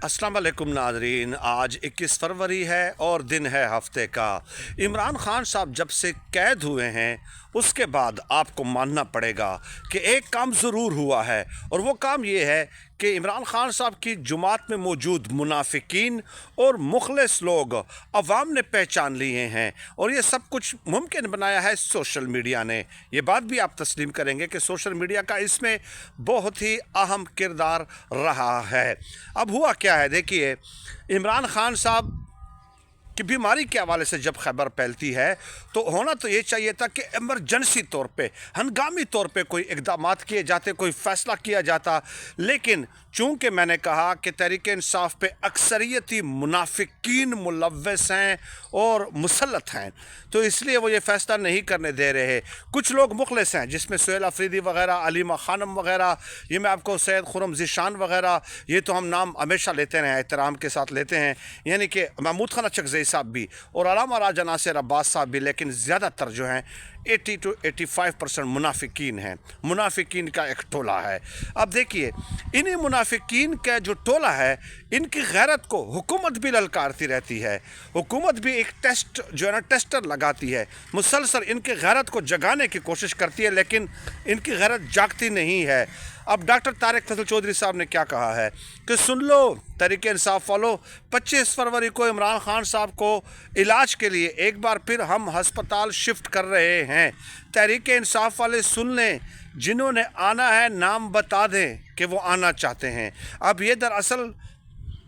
अस्सलाम वालेकुम नाजरीन। आज 21 फरवरी है और दिन है हफ्ते का। इमरान खान साहब जब से कैद हुए हैं उसके बाद आपको मानना पड़ेगा कि एक काम ज़रूर हुआ है, और वो काम ये है कि इमरान खान साहब की जुमात में मौजूद मुनाफिकीन और मुखलिस लोग अवाम ने पहचान लिए हैं, और ये सब कुछ मुमकिन बनाया है सोशल मीडिया ने। ये बात भी आप तस्लीम करेंगे कि सोशल मीडिया का इसमें बहुत ही अहम किरदार रहा है। अब हुआ क्या है, देखिए, इमरान खान साहब कि बीमारी के हवाले से जब खबर फैलती है तो होना तो ये चाहिए था कि एमरजेंसी तौर पे, हंगामी तौर पे कोई इक़दामात किए जाते, कोई फ़ैसला किया जाता। लेकिन चूँकि मैंने कहा कि तहरीक इंसाफ पे अक्सरियती मुनाफिकीन मुलव्वस हैं और मुसल्लत हैं, तो इसलिए वो ये फ़ैसला नहीं करने दे रहे। कुछ लोग मुखलिस हैं, जिसमें सुहेल अफरीदी वगैरह, अलीमा खानम वगैरह, ये मैं आपको सैयद खुर्रम ज़ीशान वगैरह, ये तो हम नाम हमेशा लेते हैं, एहतराम के साथ लेते हैं, यानी कि महमूद खान अचकज़ई साहब भी और अलामा राजा नासिर अब्बास साहब भी। लेकिन ज़्यादातर जो हैं 80 to 85% मुनाफिकीन हैं। मुनाफिकीन का एक टोला है। अब देखिए, इन्हीं मुनाफिकीन का जो टोला है, इनकी गैरत को हुकूमत भी ललकारती रहती है। हुकूमत भी एक टेस्ट जो है ना, टेस्टर लगाती है, मुसलसल इनकी गैरत को जगाने की कोशिश करती है, लेकिन इनकी गैरत जागती नहीं है। अब डॉक्टर तारिक फजल चौधरी साहब ने क्या कहा है कि सुन लो तहरीक इंसाफ वालों, 25 फरवरी को इमरान खान साहब को इलाज के लिए एक बार फिर हम हस्पताल शिफ्ट कर रहे हैं। तहरीक इंसाफ वाले सुन लें, जिन्होंने आना है नाम बता दें कि वो आना चाहते हैं। अब ये दरअसल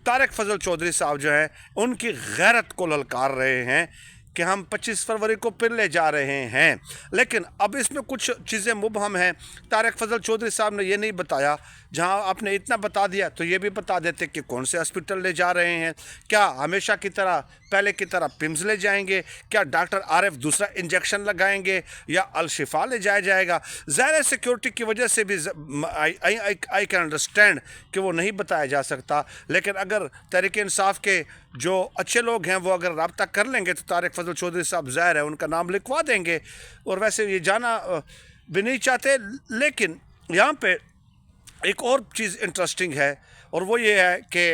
तारिक फजल चौधरी साहब जो हैं, उनकी गैरत को ललकार रहे हैं कि हम 25 फरवरी को फिर ले जा रहे हैं। लेकिन अब इसमें कुछ चीज़ें मुबहम हैं। तारिक फजल चौधरी साहब ने ये नहीं बताया, जहां आपने इतना बता दिया तो ये भी बता देते कि कौन से हॉस्पिटल ले जा रहे हैं। क्या हमेशा की तरह, पहले की तरह पिम्स ले जाएंगे? क्या डॉक्टर आरिफ दूसरा इंजेक्शन लगाएंगे या अल-शिफा ले जाया जाएगा? ज़ाहिर सिक्योरिटी की वजह से भी आई कैन अंडरस्टैंड कि वो नहीं बताया जा सकता। लेकिन अगर तहरीक इंसाफ के जो अच्छे लोग हैं वो अगर रब्ता कर लेंगे तो तारिक फजल चौधरी साहब ज़ाहिर है उनका नाम लिखवा देंगे, और वैसे ये जाना भी नहीं चाहते। लेकिन यहाँ पे एक और चीज़ इंटरेस्टिंग है, और वो ये है कि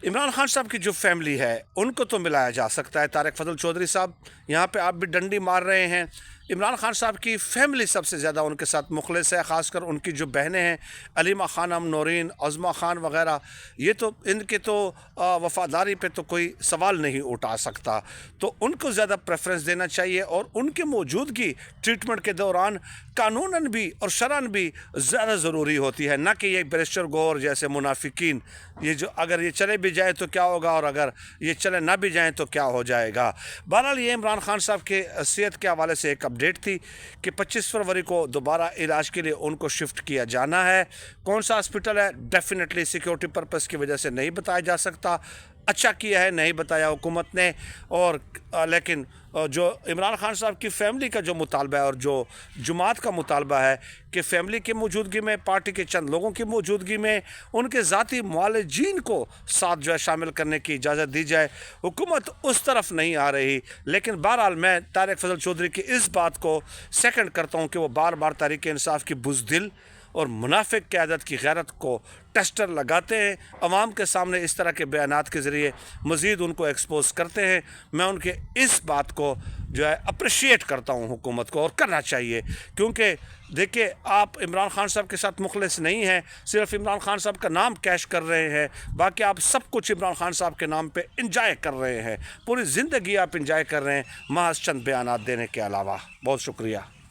इमरान खान साहब की जो फैमिली है उनको तो मिलाया जा सकता है। तारिक फजल चौधरी साहब, यहाँ पे आप भी डंडी मार रहे हैं। इमरान खान साहब की फैमिली सबसे ज़्यादा उनके साथ मुखलिस है, ख़ासकर उनकी जो बहनें हैं, अलीमा खानम, नौरीन, अज़मा खान वग़ैरह, ये तो इनके तो वफ़ादारी पे तो कोई सवाल नहीं उठा सकता। तो उनको ज़्यादा प्रेफरेंस देना चाहिए, और उनकी मौजूदगी ट्रीटमेंट के दौरान कानूनन भी और शरअन भी ज़्यादा ज़रूरी होती है, ना कि ये बैरिस्टर गौहर जैसे मुनाफिकीन, ये जो अगर ये चले भी जाए तो क्या होगा, और अगर ये चले ना भी जाएँ तो क्या हो जाएगा। बहरहाल ये इमरान खान साहब के सेहत के हवाले से एक अपडेट थी कि 25 फरवरी को दोबारा इलाज के लिए उनको शिफ्ट किया जाना है। कौन सा हॉस्पिटल है, डेफिनेटली सिक्योरिटी पर्पस की वजह से नहीं बताया जा सकता। अच्छा किया है नहीं बताया हुकूमत ने। और लेकिन जो इमरान खान साहब की फैमिली का जो मुतालबा है और जो जुमात का मुतालबा है कि फ़ैमिली की मौजूदगी में, पार्टी के चंद लोगों की मौजूदगी में उनके ज़ाती मुआलिजीन को साथ जो है शामिल करने की इजाज़त दी जाए, हुकूमत उस तरफ नहीं आ रही। लेकिन बहरहाल मैं तारिक फजल चौधरी की इस बात को सेकंड करता हूँ कि वो बार बार तहरीक इंसाफ की बुज़दिल और मुनाफिक क़यादत की गैरत को टेस्टर लगाते हैं, अवाम के सामने इस तरह के बयानात के ज़रिए मज़ीद उनको एक्सपोज करते हैं। मैं उनके इस बात को जो है अप्रिशिएट करता हूँ हुकूमत को, और करना चाहिए, क्योंकि देखिए, आप इमरान खान साहब के साथ मुखलिस नहीं हैं, सिर्फ इमरान खान साहब का नाम कैश कर रहे हैं, बाकी आप सब कुछ इमरान खान साहब के नाम पे इंजॉय कर रहे हैं, पूरी ज़िंदगी आप इंजॉय कर रहे हैं महज चंद बयानात देने के अलावा। बहुत शुक्रिया।